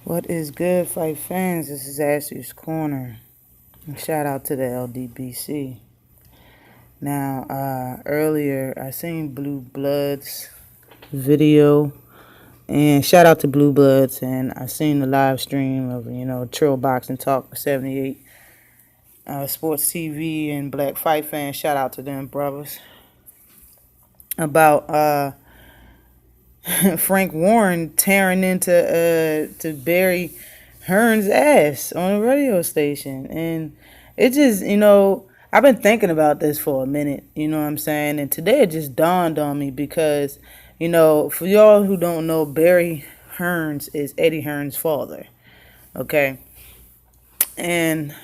What is good, fight fans? This is Ashley's Corner. Shout out to the LDBC. Now, earlier I seen Blue Bloods video, and shout out to Blue Bloods. And I seen the live stream of Trill Boxing Talk 78, Sports TV, and Black Fight Fans. Shout out to them brothers about Frank Warren tearing into to Barry Hearns' ass on a radio station. And it just, I've been thinking about this for a minute, you know what I'm saying? And today it just dawned on me because, for y'all who don't know, Barry Hearns is Eddie Hearns' father, okay? And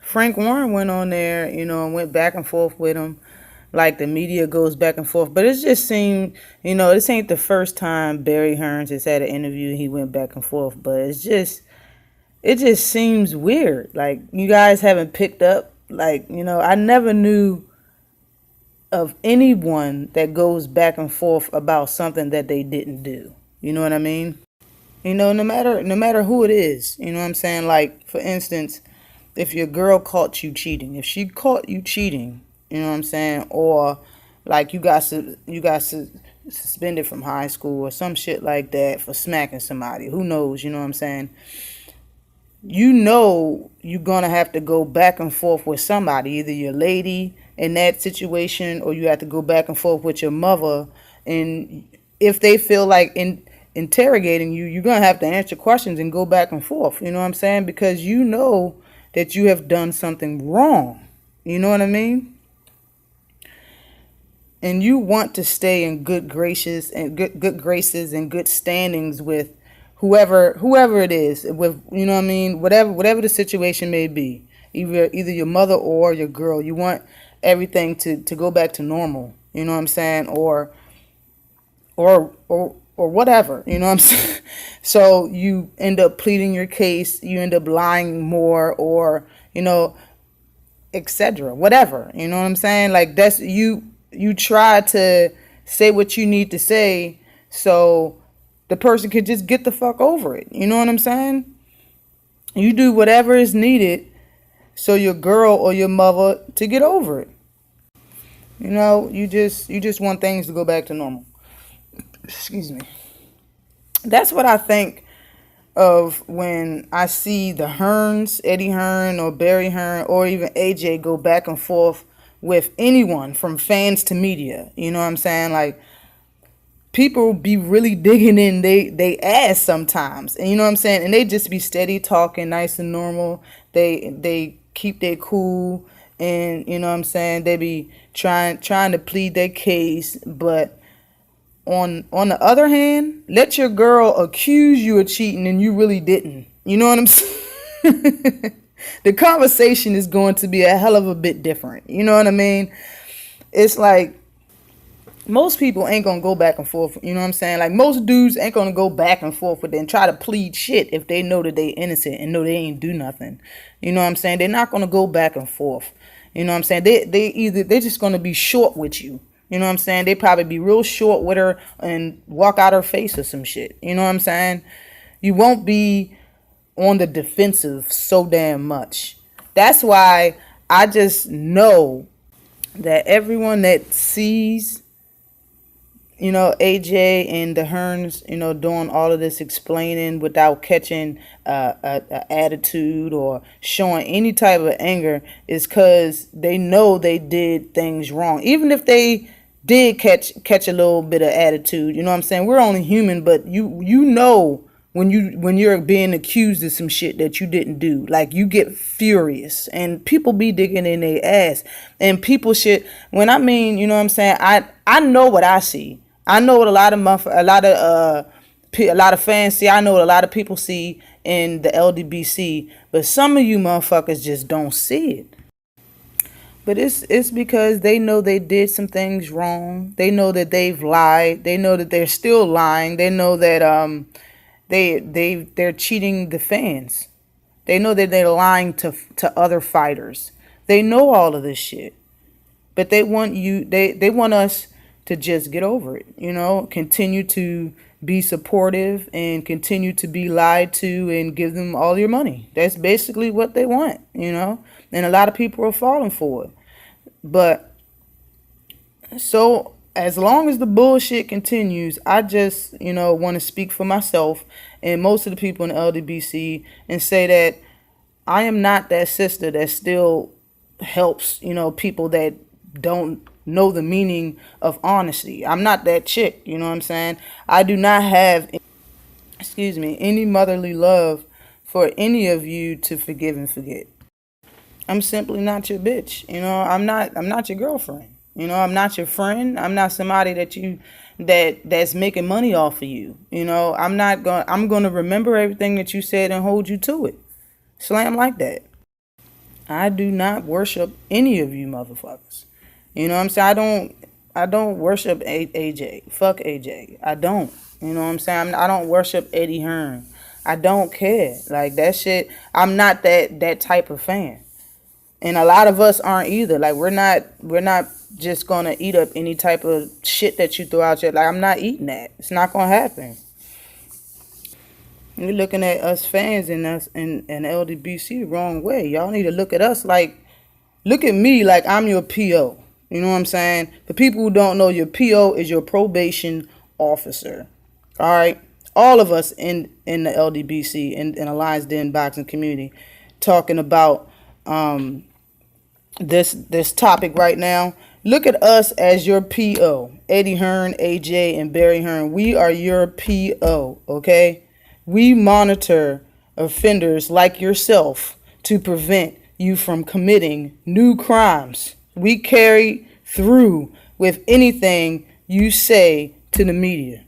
Frank Warren went on there, and went back and forth with him like the media goes back and forth. But it just seemed, this ain't the first time Barry Hearns has had an interview and he went back and forth. But it just seems weird. Like, you guys haven't picked up. Like, I never knew of anyone that goes back and forth about something that they didn't do. You know what I mean? No matter who it is, you know what I'm saying? Like, for instance, if your girl caught you cheating, if she caught you cheating, you know what I'm saying? Or like you got suspended from high school or some shit like that for smacking somebody. Who knows, you know what I'm saying? You're going to have to go back and forth with somebody, either your lady in that situation, or you have to go back and forth with your mother. And if they feel like interrogating you, you're going to have to answer questions and go back and forth. You know what I'm saying? Because you know that you have done something wrong. You know what I mean? And you want to stay in good graces and good standings with whoever it is, with, you know what I mean, whatever the situation may be, either your mother or your girl. You want everything to go back to normal, you know what I'm saying, or whatever, you know what I'm saying. So you end up pleading your case, you end up lying more, or etc. Whatever, you know what I'm saying. Like, that's you try to say what you need to say so the person could just get the fuck over it. You know what I'm saying? You do whatever is needed so your girl or your mother to get over it. You just want things to go back to normal. Excuse me. That's what I think of when I see the Hearns, Eddie Hearn or Barry Hearn or even AJ go back and forth with anyone from fans to media. You know what I'm saying? Like, people be really digging in they ass sometimes. And you know what I'm saying? And they just be steady talking, nice and normal. They keep their cool, and you know what I'm saying? They be trying to plead their case. But on the other hand, let your girl accuse you of cheating and you really didn't. You know what I'm saying? The conversation is going to be a hell of a bit different. You know what I mean? It's like, most people ain't going to go back and forth. You know what I'm saying? Like, most dudes ain't going to go back and forth with it and try to plead shit if they know that they innocent and know they ain't do nothing. You know what I'm saying? They're not going to go back and forth. You know what I'm saying? They're just going to be short with you. You know what I'm saying? They probably be real short with her and walk out her face or some shit. You know what I'm saying? You won't be on the defensive so damn much. That's why I just know that everyone that sees, AJ and the Hearns, doing all of this explaining without catching a attitude or showing any type of anger, is because they know they did things wrong. Even if they did catch a little bit of attitude, you know what I'm saying? We're only human, but you know when you're being accused of some shit that you didn't do. Like, you get furious, and people be digging in their ass, and people shit. When I mean, you know what I'm saying, I know what I see. I know what a lot of fans see. I know what a lot of people see in the LDBC, but some of you motherfuckers just don't see it. But it's because they know they did some things wrong. They know that they've lied. They know that they're still lying. They know that they're cheating the fans. They know that they're lying to other fighters. They know all of this shit. But they want us to just get over it, continue to be supportive and continue to be lied to and give them all your money. That's basically what they want, and a lot of people are falling for it. But so as long as the bullshit continues, I just, want to speak for myself and most of the people in the LDBC and say that I am not that sister that still helps, people that don't know the meaning of honesty. I'm not that chick, you know what I'm saying? I do not have, any motherly love for any of you to forgive and forget. I'm simply not your bitch. I'm not your girlfriend. I'm not your friend. I'm not somebody that's making money off of you. I'm going to remember everything that you said and hold you to it. Slam like that. I do not worship any of you motherfuckers. You know what I'm saying? I don't worship AJ. Fuck AJ. I don't. You know what I'm saying? I don't worship Eddie Hearn. I don't care. Like that shit, I'm not that type of fan. And a lot of us aren't either. Like we're not just gonna eat up any type of shit that you throw out there. Like I'm not eating that. It's not gonna happen. You're looking at us fans and us and LDBC the wrong way. Y'all need to look at us look at me like I'm your PO. You know what I'm saying? For people who don't know, your PO is your probation officer. All right? All of us in the LDBC, in Alliance Den boxing community, talking about this topic right now. Look at us as your PO. Eddie Hearn, AJ, and Barry Hearn. We are your PO, okay? We monitor offenders like yourself to prevent you from committing new crimes. We carry through with anything you say to the media.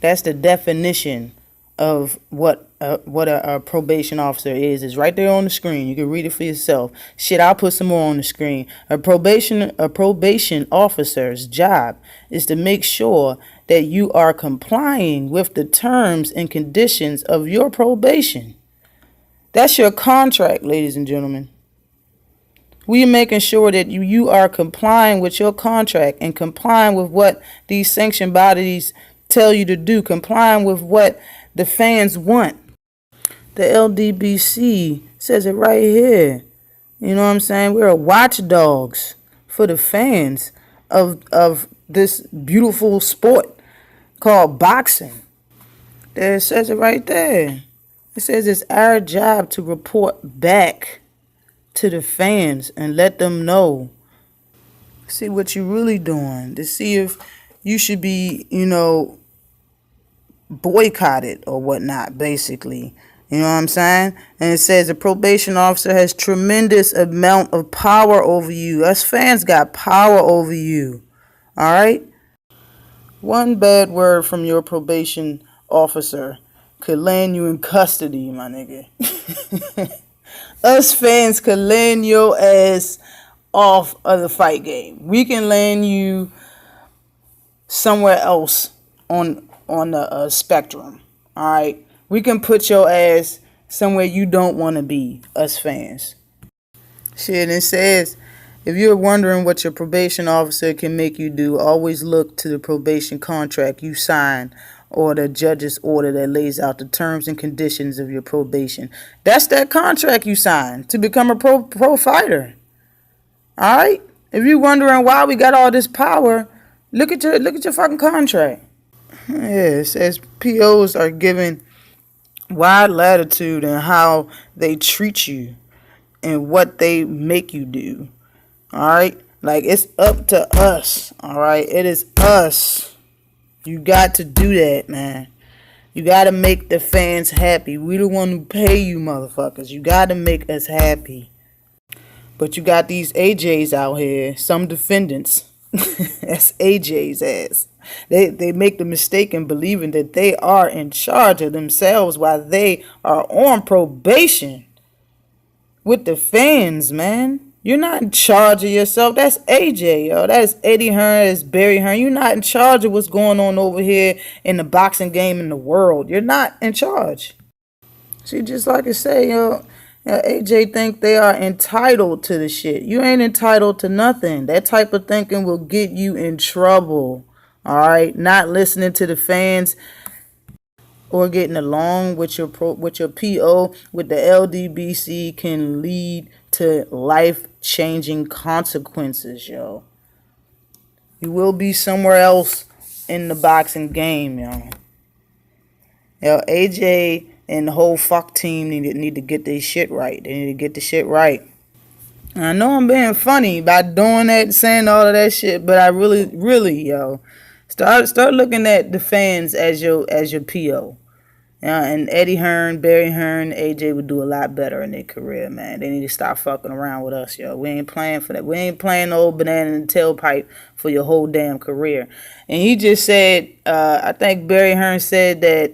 That's the definition of what a probation officer is. It's right there on the screen. You can read it for yourself. Shit, I'll put some more on the screen. A probation officer's job is to make sure that you are complying with the terms and conditions of your probation. That's your contract, ladies and gentlemen. We are making sure that you are complying with your contract and complying with what these sanctioned bodies tell you to do, complying with what the fans want. The LDBC says it right here. You know what I'm saying? We're watchdogs for the fans of this beautiful sport called boxing. There, it says it right there. It says it's our job to report back to the fans and let them know. See what you're really doing. To see if you should be, boycotted or whatnot, basically. You know what I'm saying? And it says the probation officer has tremendous amount of power over you. Us fans got power over you. All right? One bad word from your probation officer could land you in custody, my nigga. Us fans could land your ass off of the fight game. We can land you somewhere else on the spectrum. All right, we can put your ass somewhere you don't want to be. Us fans. Shit, it says if you're wondering what your probation officer can make you do, always look to the probation contract you sign or the judge's order that lays out the terms and conditions of your probation. That's that contract you signed to become a pro fighter. All right? If you're wondering why we got all this power, look at your fucking contract. Yeah, it says POs are given wide latitude in how they treat you and what they make you do. All right? Like, it's up to us. All right? It is us. You got to do that, man. You got to make the fans happy. We the one who pay you motherfuckers. You got to make us happy. But you got these AJs out here, some defendants. That's AJ's ass. They make the mistake in believing that they are in charge of themselves while they are on probation with the fans, man. You're not in charge of yourself. That's AJ, yo. That's Eddie Hearn. That's Barry Hearn. You're not in charge of what's going on over here in the boxing game in the world. You're not in charge. See, just like I say, AJ think they are entitled to the shit. You ain't entitled to nothing. That type of thinking will get you in trouble. All right, not listening to the fans or getting along with your with your PO with the LDBC can lead to life-changing consequences, yo. You will be somewhere else in the boxing game, yo. Yo, AJ and the whole fuck team need to get their shit right. They need to get the shit right. I know I'm being funny by doing that, saying all of that shit, but I really, really, yo, start looking at the fans as your PO. And Eddie Hearn, Barry Hearn, AJ would do a lot better in their career, man. They need to stop fucking around with us, yo. We ain't playing for that. We ain't playing the old banana in the tailpipe for your whole damn career. And he just said, I think Barry Hearn said that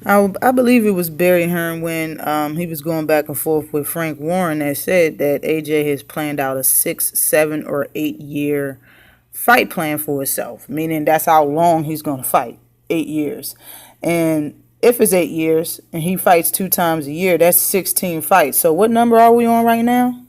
I believe it was Barry Hearn when he was going back and forth with Frank Warren that said that AJ has planned out a 6, 7, or 8 year fight plan for himself, meaning that's how long he's going to fight, 8 years. And if it's 8 years and he fights 2 times a year, that's 16 fights. So what number are we on right now?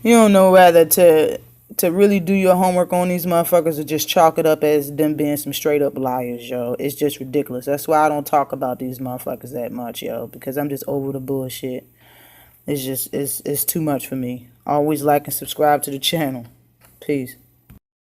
You don't know whether to really do your homework on these motherfuckers or just chalk it up as them being some straight up liars, yo. It's just ridiculous. That's why I don't talk about these motherfuckers that much, yo, because I'm just over the bullshit. It's too much for me. Always like and subscribe to the channel. Peace.